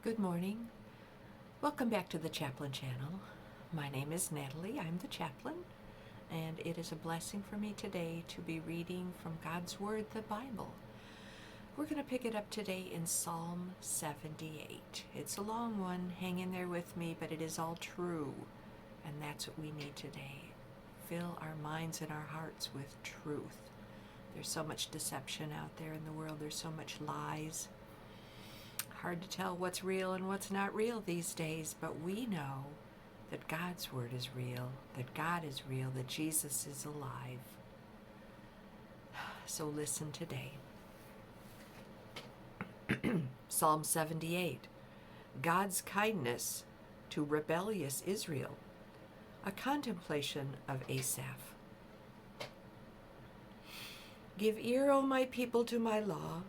Good morning. Welcome back to the Chaplain channel. My name is Natalie. I'm the chaplain, and it is a blessing for me today to be reading from God's Word, the Bible. We're going to pick it up today in Psalm 78. It's a long one. Hang in there with me, but it is all true, and that's what we need today. Fill our minds and our hearts with truth. There's so much deception out there in the world. There's so much lies. Hard to tell what's real and what's not real these days, but we know that God's Word is real, that God is real, that Jesus is alive. So listen today. Psalm 78, God's kindness to rebellious Israel, a contemplation of Asaph. Give ear, O my people, to my law.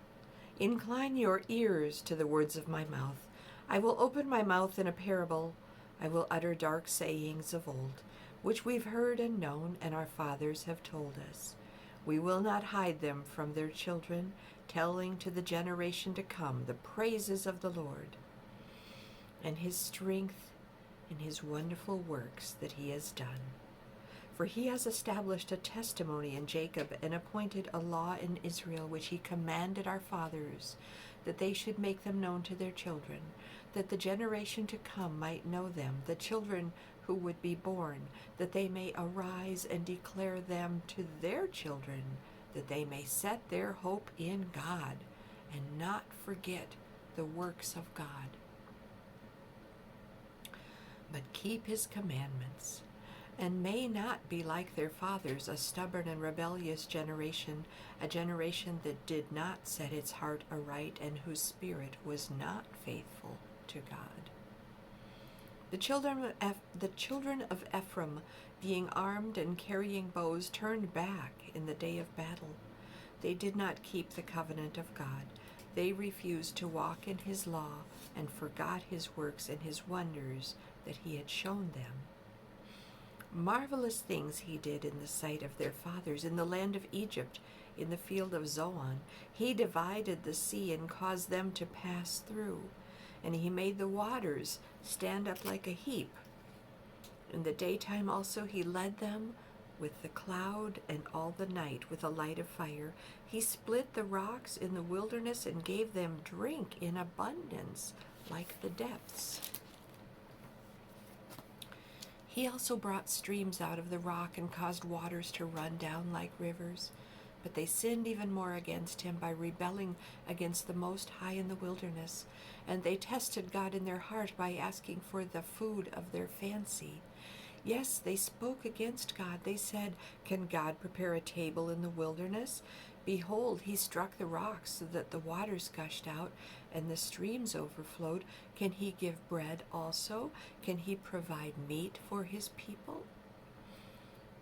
Incline your ears to the words of my mouth. I will open my mouth in a parable. I will utter dark sayings of old, which we've heard and known, and our fathers have told us. We will not hide them from their children, telling to the generation to come the praises of the Lord, and his strength and his wonderful works that he has done. For he has established a testimony in Jacob and appointed a law in Israel, which he commanded our fathers, that they should make them known to their children, that the generation to come might know them, the children who would be born, that they may arise and declare them to their children, that they may set their hope in God and not forget the works of God, but keep his commandments, and may not be like their fathers, a stubborn and rebellious generation, a generation that did not set its heart aright, and whose spirit was not faithful to God. The children of Ephraim, being armed and carrying bows, turned back in the day of battle. They did not keep the covenant of God. They refused to walk in his law, and forgot his works and his wonders that he had shown them. Marvelous things he did in the sight of their fathers, in the land of Egypt, in the field of Zoan. He divided the sea and caused them to pass through, and he made the waters stand up like a heap. In the daytime also he led them with the cloud, and all the night with a light of fire. He split the rocks in the wilderness and gave them drink in abundance, like the depths. He also brought streams out of the rock and caused waters to run down like rivers. But they sinned even more against him by rebelling against the Most High in the wilderness. And they tested God in their heart by asking for the food of their fancy. Yes, they spoke against God. They said, "Can God prepare a table in the wilderness? Behold, he struck the rocks so that the waters gushed out and the streams overflowed. Can he give bread also? Can he provide meat for his people?"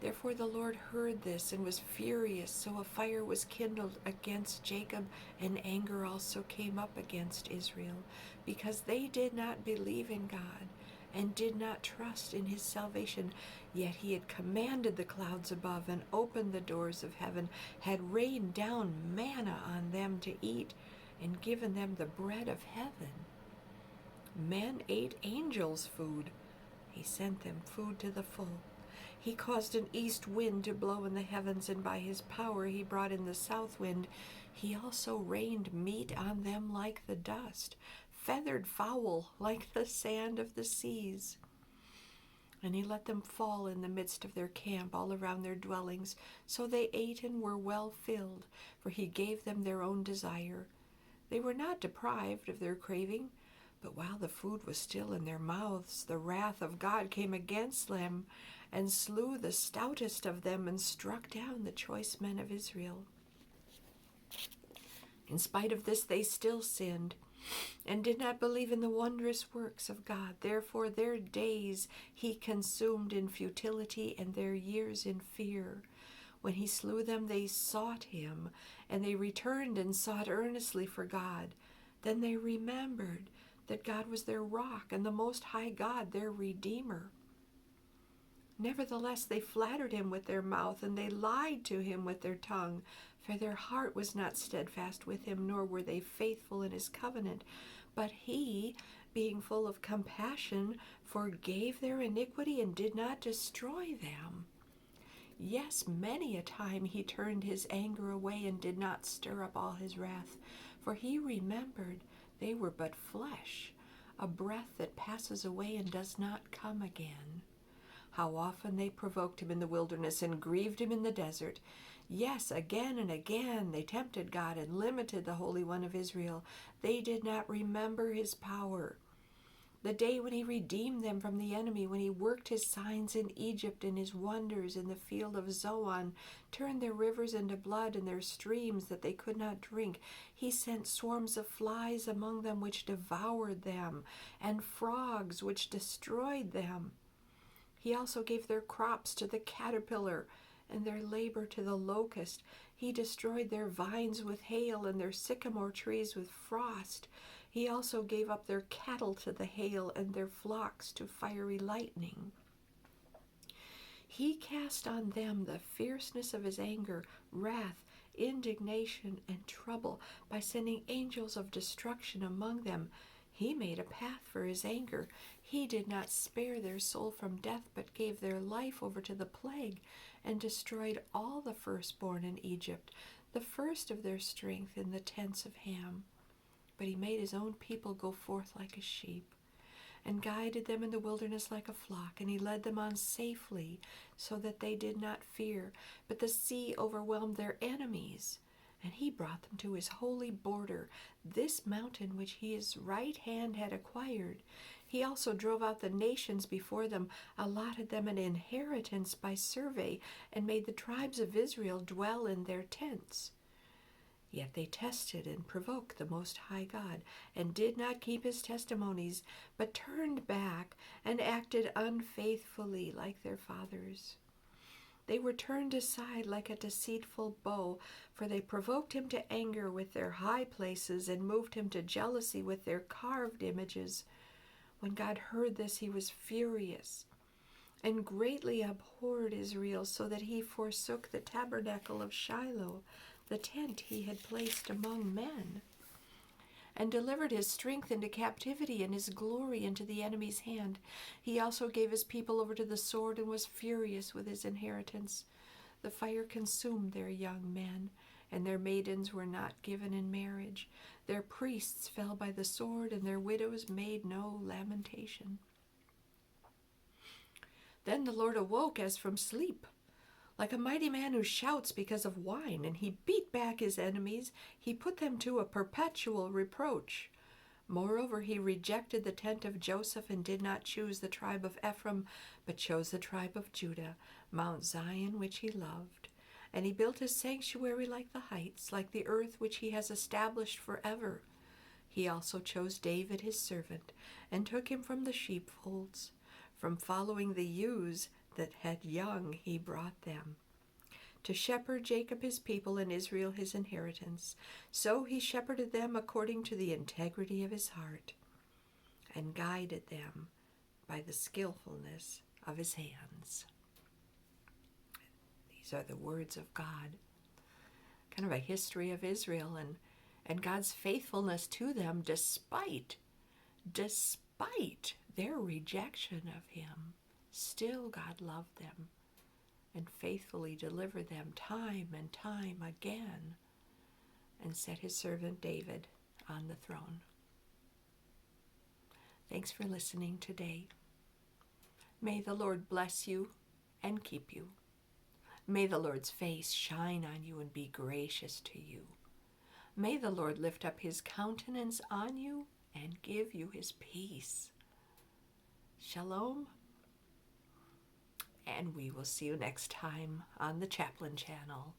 Therefore the Lord heard this and was furious, so a fire was kindled against Jacob, and anger also came up against Israel, because they did not believe in God and did not trust in his salvation. Yet he had commanded the clouds above and opened the doors of heaven, had rained down manna on them to eat, and given them the bread of heaven. Men ate angels' food. He sent them food to the full. He caused an east wind to blow in the heavens, and by his power he brought in the south wind. He also rained meat on them like the dust, feathered fowl like the sand of the seas. And he let them fall in the midst of their camp, all around their dwellings. So they ate and were well filled, for he gave them their own desire. They were not deprived of their craving, but while the food was still in their mouths, the wrath of God came against them, and slew the stoutest of them, and struck down the choice men of Israel. In spite of this, they still sinned, and did not believe in the wondrous works of God. Therefore their days he consumed in futility, and their years in fear. When he slew them, they sought him, and they returned and sought earnestly for God. Then they remembered that God was their rock, and the Most High God their Redeemer. Nevertheless, they flattered him with their mouth, and they lied to him with their tongue. For their heart was not steadfast with him, nor were they faithful in his covenant. But he, being full of compassion, forgave their iniquity and did not destroy them. Yes, many a time he turned his anger away and did not stir up all his wrath, for he remembered they were but flesh, a breath that passes away and does not come again. How often they provoked him in the wilderness and grieved him in the desert. Yes, again and again they tempted God and limited the Holy One of Israel. They did not remember his power. The day when he redeemed them from the enemy, when he worked his signs in Egypt and his wonders in the field of Zoan, turned their rivers into blood and their streams that they could not drink. He sent swarms of flies among them which devoured them, and frogs which destroyed them. He also gave their crops to the caterpillar and their labor to the locust. He destroyed their vines with hail and their sycamore trees with frost. He also gave up their cattle to the hail and their flocks to fiery lightning. He cast on them the fierceness of his anger, wrath, indignation, and trouble by sending angels of destruction among them. He made a path for his anger. He did not spare their soul from death, but gave their life over to the plague, and destroyed all the firstborn in Egypt, the first of their strength in the tents of Ham. But he made his own people go forth like a sheep, and guided them in the wilderness like a flock, and he led them on safely, so that they did not fear. But the sea overwhelmed their enemies, and he brought them to his holy border, this mountain which his right hand had acquired. He also drove out the nations before them, allotted them an inheritance by survey, and made the tribes of Israel dwell in their tents. Yet they tested and provoked the Most High God, and did not keep his testimonies, but turned back and acted unfaithfully like their fathers. They were turned aside like a deceitful bow, for they provoked him to anger with their high places and moved him to jealousy with their carved images. When God heard this, he was furious and greatly abhorred Israel, so that he forsook the tabernacle of Shiloh, the tent he had placed among men, and delivered his strength into captivity and his glory into the enemy's hand. He also gave his people over to the sword and was furious with his inheritance. The fire consumed their young men, and their maidens were not given in marriage. Their priests fell by the sword, and their widows made no lamentation. Then the Lord awoke as from sleep, like a mighty man who shouts because of wine, and he beat back his enemies. He put them to a perpetual reproach. Moreover, he rejected the tent of Joseph and did not choose the tribe of Ephraim, but chose the tribe of Judah, Mount Zion, which he loved. And he built a sanctuary like the heights, like the earth which he has established forever. He also chose David his servant, and took him from the sheepfolds. From following the ewes that had young he brought them, to shepherd Jacob his people and Israel his inheritance. So he shepherded them according to the integrity of his heart, and guided them by the skillfulness of his hands. These are the words of God, kind of a history of Israel and God's faithfulness to them despite their rejection of him. Still God loved them and faithfully delivered them time and time again, and set his servant David on the throne. Thanks for listening today. May the Lord bless you and keep you. May the Lord's face shine on you and be gracious to you. May the Lord lift up his countenance on you and give you his peace. Shalom. And we will see you next time on the Chaplain channel.